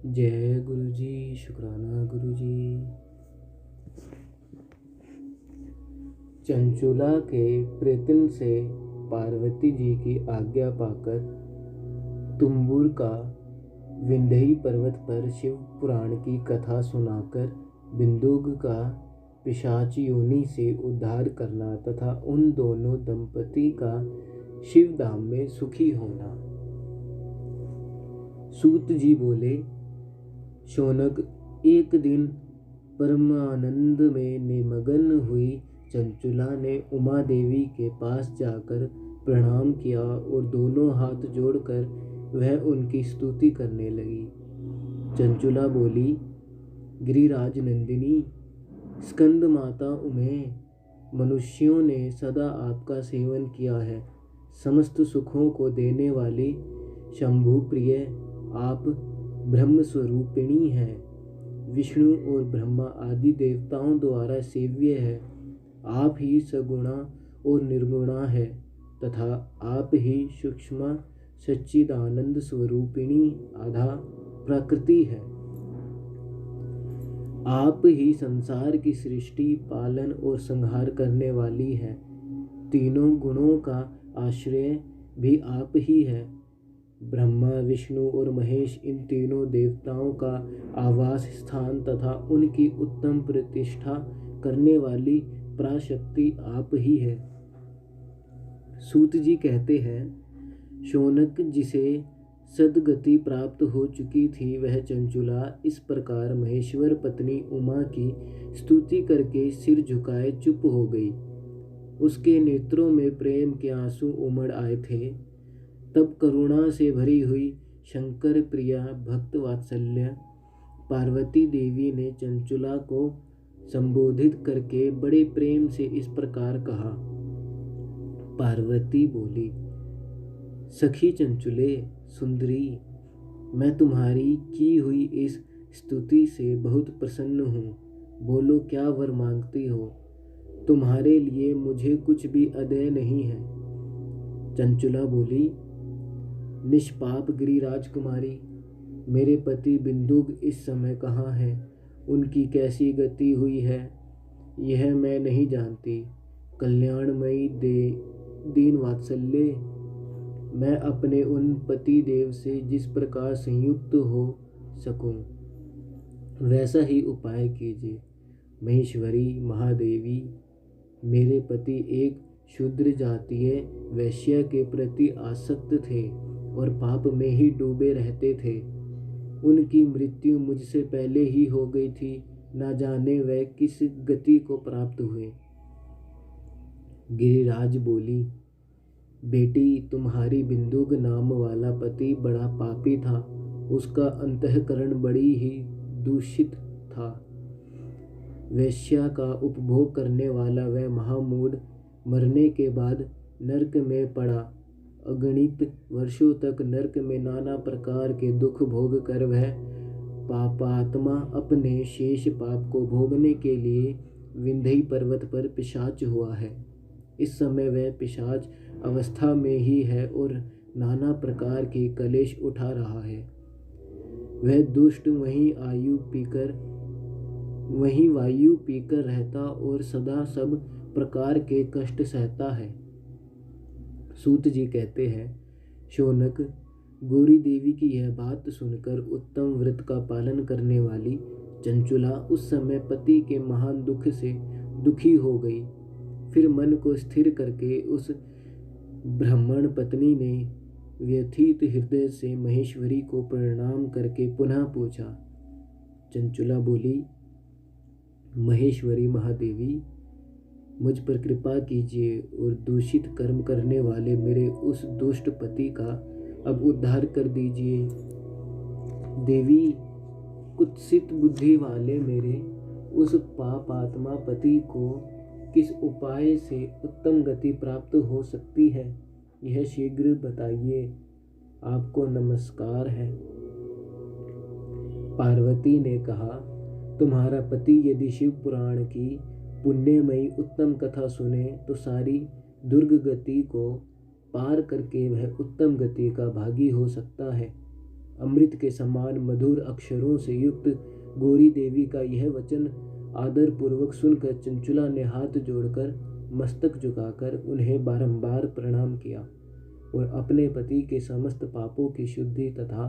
जय गुरु जी, शुक्राना गुरु जी। चंचुला के प्रयत्न से पार्वती जी की आज्ञा पाकर तुम्बुर का विंध्य पर्वत पर शिव पुराण की कथा सुनाकर बिंदुक का पिशाच योनि से उद्धार करना तथा उन दोनों दंपति का शिव धाम में सुखी होना। सूत जी बोले, शौनक, एक दिन परमानंद में निमग्न हुई चंचुला ने उमा देवी के पास जाकर प्रणाम किया और दोनों हाथ जोड़कर वह उनकी स्तुति करने लगी। चंचुला बोली, गिरिराज नंदिनी, स्कंद माता उमे, मनुष्यों ने सदा आपका सेवन किया है। समस्त सुखों को देने वाली शंभु प्रिय आप ब्रह्म स्वरूपिणी है। विष्णु और ब्रह्मा आदि देवताओं द्वारा सेव्य है। आप ही सगुणा और निर्गुणा है तथा आप ही सूक्ष्म सच्चिदानंद स्वरूपिणी आधा प्रकृति है। आप ही संसार की सृष्टि, पालन और संहार करने वाली है। तीनों गुणों का आश्रय भी आप ही है। ब्रह्मा, विष्णु और महेश इन तीनों देवताओं का आवास स्थान तथा उनकी उत्तम प्रतिष्ठा करने वाली पराशक्ति आप ही है। सूत जी कहते हैं, शौनक, जिसे सद्गति प्राप्त हो चुकी थी वह चंचुला इस प्रकार महेश्वर पत्नी उमा की स्तुति करके सिर झुकाए चुप हो गई। उसके नेत्रों में प्रेम के आंसू उमड़ आए थे। तब करुणा से भरी हुई शंकर प्रिया भक्त वात्सल्य पार्वती देवी ने चंचुला को संबोधित करके बड़े प्रेम से इस प्रकार कहा। पार्वती बोली, सखी चंचुले सुंदरी, मैं तुम्हारी की हुई इस स्तुति से बहुत प्रसन्न हूँ। बोलो, क्या वर मांगती हो? तुम्हारे लिए मुझे कुछ भी अदेय नहीं है। चंचुला बोली, निष्पाप गिरिराज कुमारी, मेरे पति बिंदुक इस समय कहाँ है? उनकी कैसी गति हुई है यह मैं नहीं जानती। कल्याणमयी दीन वात्सल्य, मैं अपने उन पति देव से जिस प्रकार संयुक्त हो सकूं वैसा ही उपाय कीजिए। महेश्वरी महादेवी, मेरे पति एक शूद्र जातीय वैश्य के प्रति आसक्त थे और पाप में ही डूबे रहते थे। उनकी मृत्यु मुझसे पहले ही हो गई थी। न जाने वह किस गति को प्राप्त हुए। गिरिराज बोली, बेटी, तुम्हारी बिंदुक नाम वाला पति बड़ा पापी था। उसका अंतःकरण बड़ी ही दूषित था। वैश्या का उपभोग करने वाला वह महामूढ़ मरने के बाद नरक में पड़ा। अगणित वर्षों तक नरक में नाना प्रकार के दुख भोग कर वह पापात्मा अपने शेष पाप को भोगने के लिए विंध्य पर्वत पर पिशाच हुआ है। इस समय वह पिशाच अवस्था में ही है और नाना प्रकार के कलेश उठा रहा है। वह दुष्ट वहीं वायु पीकर रहता और सदा सब प्रकार के कष्ट सहता है। सूत जी कहते हैं, शौनक, गौरी देवी की यह बात सुनकर उत्तम व्रत का पालन करने वाली चंचुला उस समय पति के महान दुख से दुखी हो गई। फिर मन को स्थिर करके उस ब्राह्मण पत्नी ने व्यथित हृदय से महेश्वरी को प्रणाम करके पुनः पूछा। चंचुला बोली, महेश्वरी महादेवी, मुझ पर कृपा कीजिए और दूषित कर्म करने वाले मेरे उस दुष्ट पति का अब उद्धार कर दीजिए। देवी, कुत्सित बुद्धि वाले मेरे उस पापात्मा पति को किस उपाय से उत्तम गति प्राप्त हो सकती है, यह शीघ्र बताइए। आपको नमस्कार है। पार्वती ने कहा, तुम्हारा पति यदि शिव पुराण की पुण्यमयी उत्तम कथा सुने तो सारी दुर्गति को पार करके वह उत्तम गति का भागी हो सकता है। अमृत के समान मधुर अक्षरों से युक्त गौरी देवी का यह वचन आदर पूर्वक सुनकर चंचुला ने हाथ जोड़कर मस्तक झुकाकर उन्हें बारंबार प्रणाम किया और अपने पति के समस्त पापों की शुद्धि तथा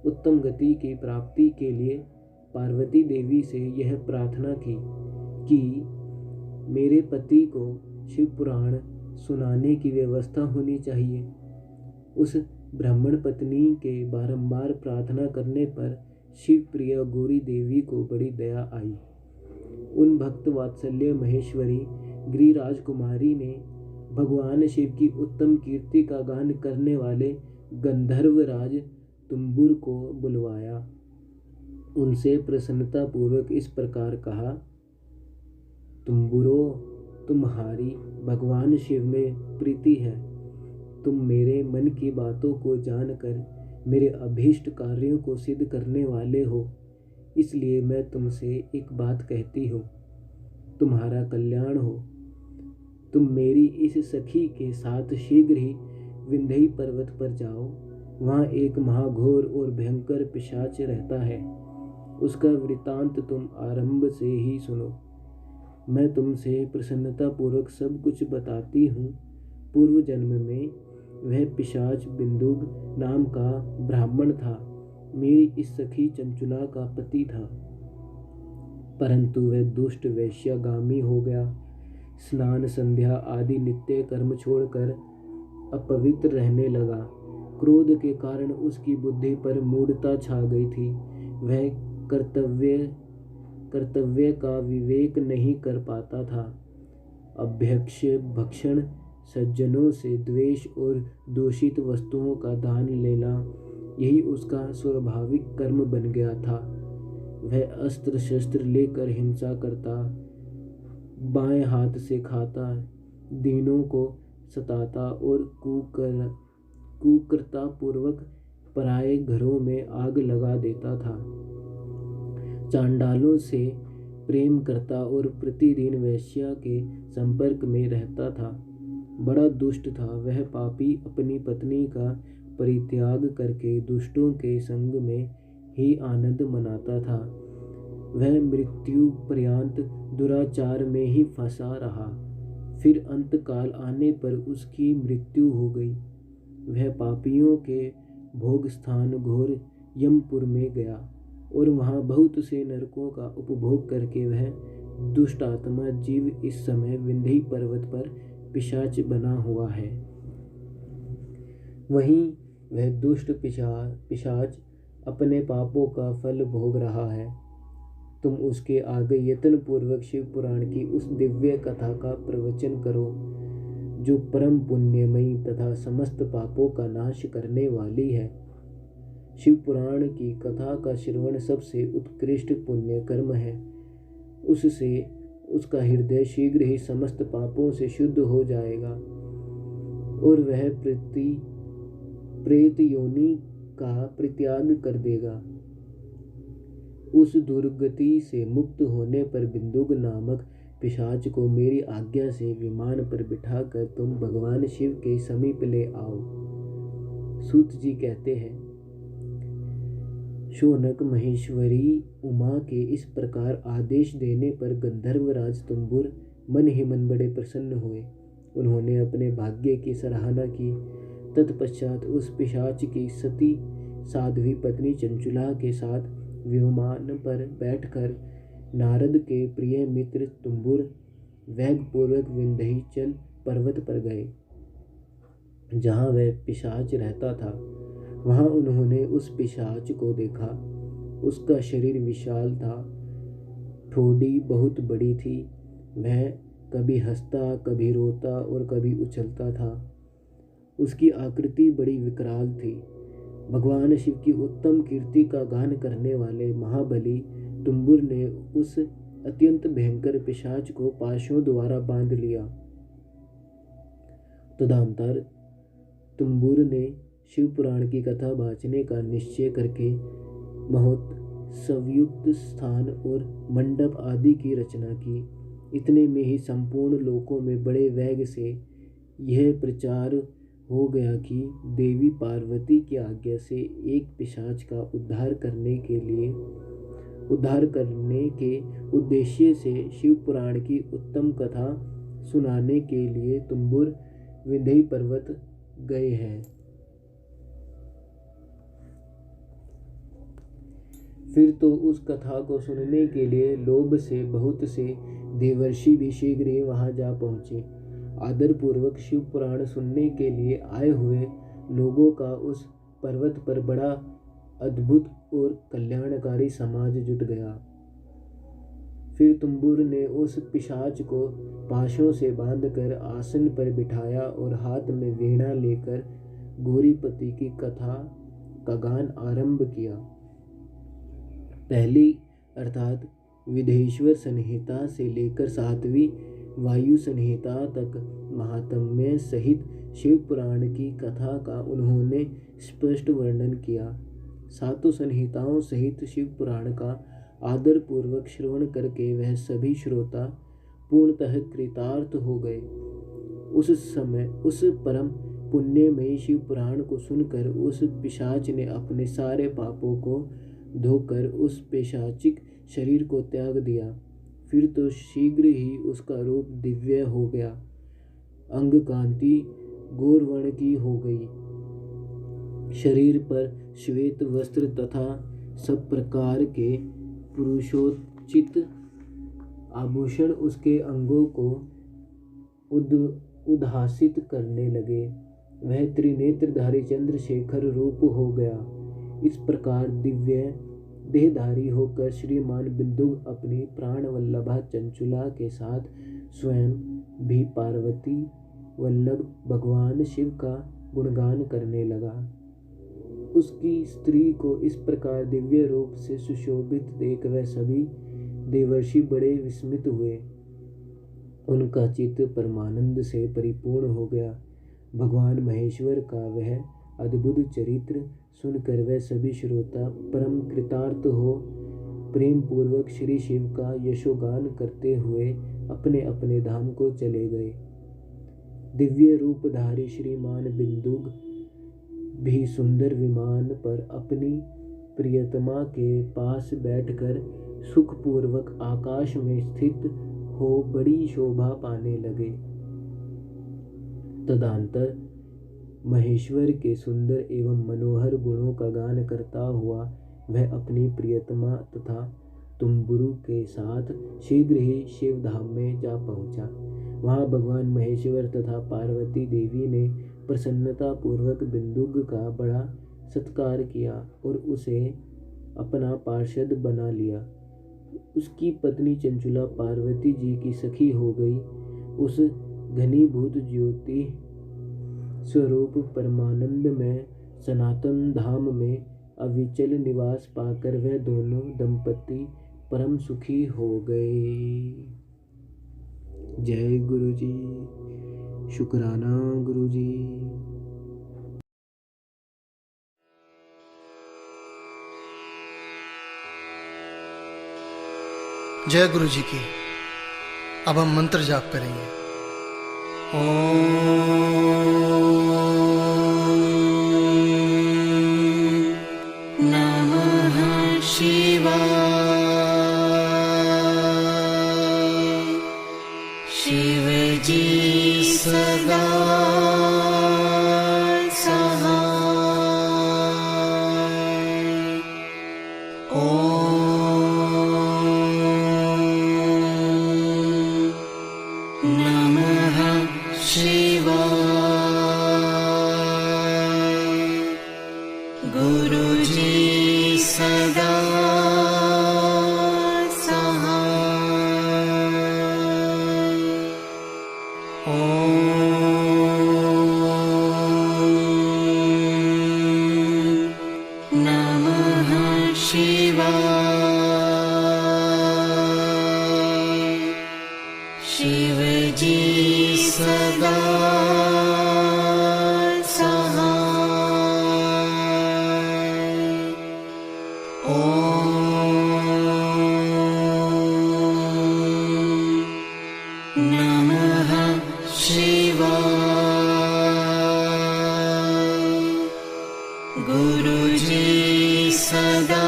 उत्तम गति की प्राप्ति के लिए पार्वती देवी से यह प्रार्थना की कि मेरे पति को शिव पुराण सुनाने की व्यवस्था होनी चाहिए। उस ब्राह्मण पत्नी के बारंबार प्रार्थना करने पर शिव प्रिय गौरी देवी को बड़ी दया आई। उन भक्त वात्सल्य महेश्वरी गिरिराज कुमारी ने भगवान शिव की उत्तम कीर्ति का गान करने वाले गंधर्वराज तुम्बुर को बुलवाया। उनसे प्रसन्नता पूर्वक इस प्रकार कहा, तुम्बुरो, तुम्हारी भगवान शिव में प्रीति है। तुम मेरे मन की बातों को जानकर मेरे अभीष्ट कार्यों को सिद्ध करने वाले हो, इसलिए मैं तुमसे एक बात कहती हूँ, तुम्हारा कल्याण हो। तुम मेरी इस सखी के साथ शीघ्र ही विंध्य पर्वत पर जाओ। वहाँ एक महाघोर और भयंकर पिशाच रहता है। उसका वृतांत तुम आरंभ से ही सुनो। मैं तुमसे प्रसन्नता पूर्वक सब कुछ बताती हूँ। पूर्व जन्म में वह पिशाच बिंदुक नाम का ब्राह्मण था, मेरी इस सखी चंचुला का पति था, परंतु वह दुष्ट वैश्यगामी हो गया। स्नान संध्या आदि नित्य कर्म छोड़कर अपवित्र रहने लगा। क्रोध के कारण उसकी बुद्धि पर मूढ़ता छा गई थी। वह कर्तव्य का विवेक नहीं कर पाता था। अभ्यक्ष भक्षण, सज्जनों से द्वेष और दूषित वस्तुओं का दान लेना, यही उसका स्वाभाविक कर्म बन गया था। वह अस्त्र शस्त्र लेकर हिंसा करता, बाएं हाथ से खाता, दीनों को सताता और कुकर्ता पूर्वक पराये घरों में आग लगा देता था। चांडालों से प्रेम करता और प्रतिदिन वेश्या के संपर्क में रहता था। बड़ा दुष्ट था वह पापी। अपनी पत्नी का परित्याग करके दुष्टों के संग में ही आनंद मनाता था। वह मृत्यु पर्यंत दुराचार में ही फंसा रहा। फिर अंतकाल आने पर उसकी मृत्यु हो गई। वह पापियों के भोग स्थान घोर यमपुर में गया और वहाँ बहुत से नरकों का उपभोग करके वह दुष्ट आत्मा जीव इस समय विंध्य पर्वत पर पिशाच बना हुआ है। वहीं वह दुष्ट पिशाच अपने पापों का फल भोग रहा है। तुम उसके आगे यत्न पूर्वक शिव पुराण की उस दिव्य कथा का प्रवचन करो जो परम पुण्यमयी तथा समस्त पापों का नाश करने वाली है। शिव पुराण की कथा का श्रवण सबसे उत्कृष्ट पुण्य कर्म है। उससे उसका हृदय शीघ्र ही समस्त पापों से शुद्ध हो जाएगा और वह प्रेत योनि का परित्याग कर देगा। उस दुर्गति से मुक्त होने पर बिंदुक नामक पिशाच को मेरी आज्ञा से विमान पर बिठाकर तुम भगवान शिव के समीप ले आओ। सूत जी कहते हैं, शौनक महेश्वरी उमा के इस प्रकार आदेश देने पर गंधर्वराज तुम्बुर मन ही मन बड़े प्रसन्न हुए। उन्होंने अपने भाग्य की सराहना की। तत्पश्चात उस पिशाच की सती साध्वी पत्नी चंचुला के साथ विमान पर बैठकर नारद के प्रिय मित्र तुम्बुर वेगपूर्वक विंध्याचल पर्वत पर गए, जहाँ वह पिशाच रहता था। वहाँ उन्होंने उस पिशाच को देखा। उसका शरीर विशाल था, ठोड़ी बहुत बड़ी थी। वह कभी हंसता, कभी रोता और कभी उछलता था। उसकी आकृति बड़ी विकराल थी। भगवान शिव की उत्तम कीर्ति का गान करने वाले महाबली तुम्बुर ने उस अत्यंत भयंकर पिशाच को पाशों द्वारा बांध लिया। तदनंतर तुम्बुर ने शिव पुराण की कथा बाँचने का निश्चय करके महोत्सवयुक्त स्थान और मंडप आदि की रचना की। इतने में ही संपूर्ण लोकों में बड़े वेग से यह प्रचार हो गया कि देवी पार्वती की आज्ञा से एक पिशाच का उद्धार करने के उद्देश्य से शिव पुराण की उत्तम कथा सुनाने के लिए तुम्बुर विंध्य पर्वत गए हैं। फिर तो उस कथा को सुनने के लिए लोभ से बहुत से देवर्षि भी शीघ्र ही वहां जा पहुंचे। आदरपूर्वक शिव पुराण सुनने के लिए आए हुए लोगों का उस पर्वत पर बड़ा अद्भुत और कल्याणकारी समाज जुट गया। फिर तुम्बुर ने उस पिशाच को पाशों से बांधकर आसन पर बिठाया और हाथ में वीणा लेकर गौरीपति की कथा का गान आरंभ किया। पहली अर्थात विदेश्वर संहिता से लेकर 7वीं वायु संहिता तक महात्म्य सहित शिव पुराण की कथा का उन्होंने स्पष्ट वर्णन किया। 7 संहिताओं सहित शिव पुराण का आदरपूर्वक श्रवण करके वह सभी श्रोता पूर्णतः कृतार्थ हो गए। उस परम पुण्यमयी शिव पुराण को सुनकर उस पिशाच ने अपने सारे पापों को धोकर उस पिशाचिक शरीर को त्याग दिया। फिर तो शीघ्र ही उसका रूप दिव्य हो गया, अंग कांति गौरवर्ण की हो गई। शरीर पर श्वेत वस्त्र तथा सब प्रकार के पुरुषोचित आभूषण उसके अंगों को उद्हासित करने लगे। वह त्रिनेत्रधारी चंद्रशेखर रूप हो गया। इस प्रकार दिव्य देहधारी होकर श्रीमान बिंदुक अपनी प्राण वल्लभा चंचुला के साथ स्वयं भी पार्वती वल्लभ भगवान शिव का गुणगान करने लगा। उसकी स्त्री को इस प्रकार दिव्य रूप से सुशोभित देख वह सभी देवर्षि बड़े विस्मित हुए। उनका चित्त परमानंद से परिपूर्ण हो गया। भगवान महेश्वर का वह अद्भुत चरित्र सुनकर वह सभी श्रोता परम कृतार्थ हो प्रेम पूर्वक श्री शिव का यशोगान करते हुए अपने अपने धाम को चले गए। दिव्य रूपधारी श्रीमान बिंदुक भी सुंदर विमान पर अपनी प्रियतमा के पास बैठकर सुखपूर्वक आकाश में स्थित हो बड़ी शोभा पाने लगे। तदंतर महेश्वर के सुंदर एवं मनोहर गुणों का गान करता हुआ वह अपनी प्रियतमा तथा तुम्बुरु के साथ शीघ्र ही शिव धाम में जा पहुंचा। वहां भगवान महेश्वर तथा पार्वती देवी ने प्रसन्नता पूर्वक बिंदुक का बड़ा सत्कार किया और उसे अपना पार्षद बना लिया। उसकी पत्नी चंचुला पार्वती जी की सखी हो गई। उस घनीभूत ज्योति स्वरूप परमानंद में सनातन धाम में अविचल निवास पाकर वह दोनों दंपति परम सुखी हो गए। जय गुरु जी। शुक्राना गुरु जी। जय गुरु जी की। अब हम मंत्र जाप करेंगे। नमः शिवाय। शिव जी सदा सहाय। गुरु जी सदा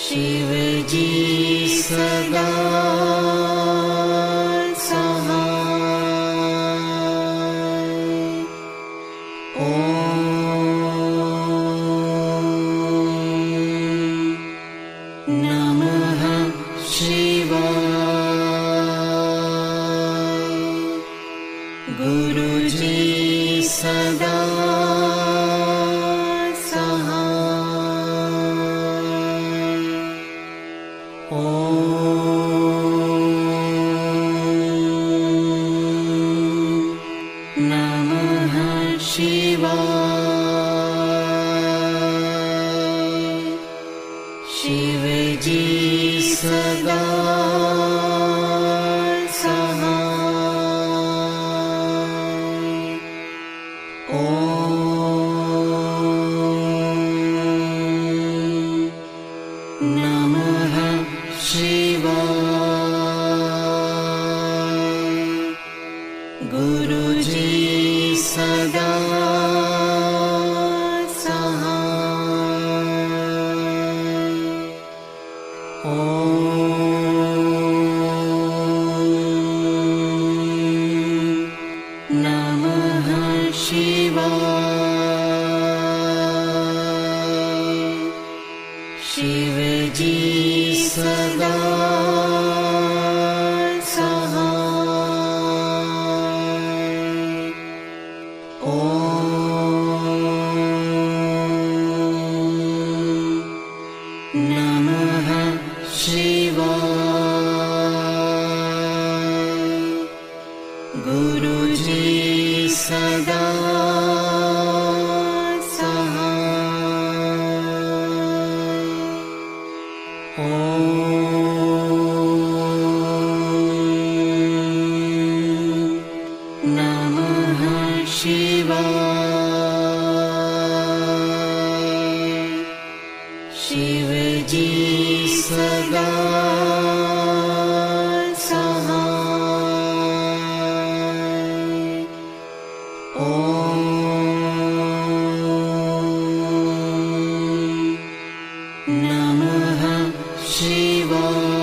शिव जी सदा सहाय। ॐ नमः शिवाय। गुरु जी सदा शिव जी सदा सहाय। ॐ नमः शिवाय। गुरु जी सदा नमः शिवाय। शिव जी सदा सहाय। ॐ नमः शिवाय। गुरु जी सदा सहाय। ॐ नमः शिवाय। शिव जी सदा सहाय। ॐ नमः शिवाय।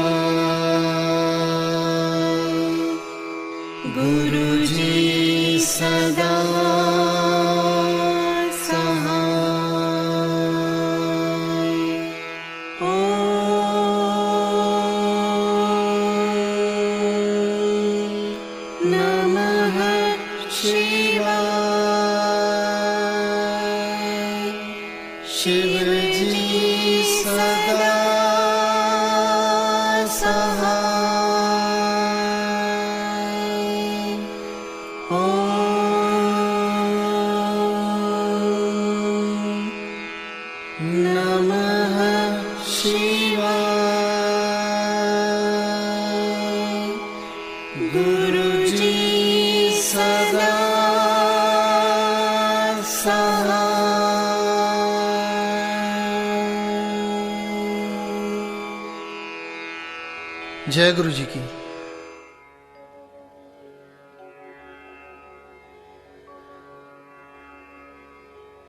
गुरु जी सदा सहाय। ॐ नमः शिवाय। शिव जी सदा सहाय। ॐ नमः शिवाय। गुरु जी सदा सहाय। जय गुरु जी की।